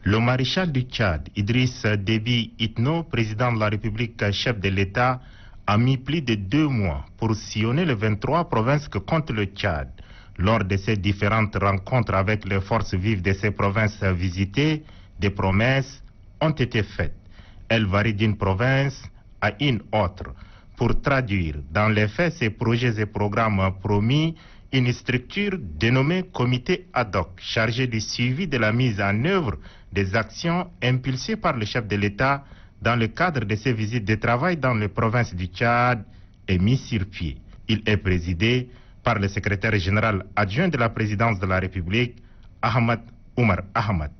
Le maréchal du Tchad, Idriss Déby Itno, président de la République, chef de l'État, a mis plus de 2 mois pour sillonner les 23 provinces que compte le Tchad. Lors de ces différentes rencontres avec les forces vives de ces provinces visitées, des promesses ont été faites. Elles varient d'une province à une autre. Pour traduire dans les faits ces projets et programmes promis, une structure dénommée comité ad hoc, chargée du suivi de la mise en œuvre des actions impulsées par le chef de l'État dans le cadre de ses visites de travail dans les provinces du Tchad, est mis sur pied. Il est présidé par le secrétaire général adjoint de la présidence de la République, Ahmad Oumar Ahmad.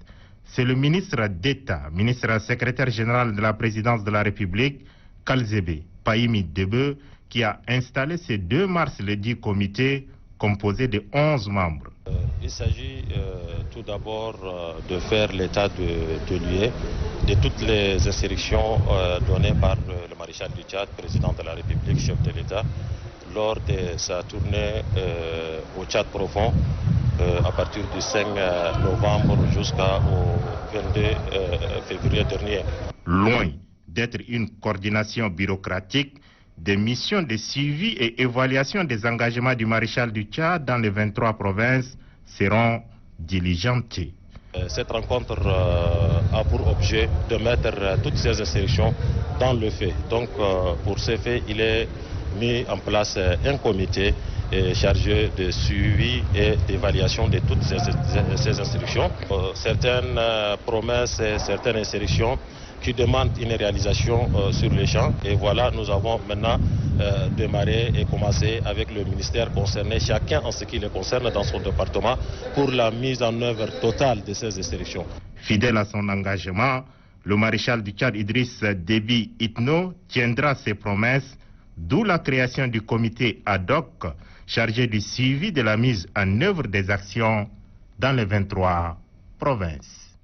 C'est le ministre d'État, ministre secrétaire général de la présidence de la République, Kalzebe Paimi Debe, qui a installé ce 2 mars le dit comité composé de 11 membres. Il s'agit tout d'abord de faire l'état de lieu de toutes les instructions données par le maréchal du Tchad, président de la République, chef de l'État, lors de sa tournée au Tchad profond à partir du 5 novembre jusqu'au 22 février dernier. Loin d'être une coordination bureaucratique, des missions de suivi et évaluation des engagements du maréchal du Tchad dans les 23 provinces seront diligentées. Cette rencontre a pour objet de mettre toutes ces instructions dans le fait. Donc pour ce fait, il est mis en place un comité chargé de suivi et d'évaluation de toutes ces instructions. Certaines promesses et certaines instructions qui demandent une réalisation sur les champs. Et voilà, nous avons maintenant démarré et commencé avec le ministère concerné, chacun en ce qui le concerne dans son département, pour la mise en œuvre totale de ces instructions. Fidèle à son engagement, le maréchal du Tchad Idriss Déby Itno tiendra ses promesses, d'où la création du comité ad hoc chargé du suivi de la mise en œuvre des actions dans les 23 provinces.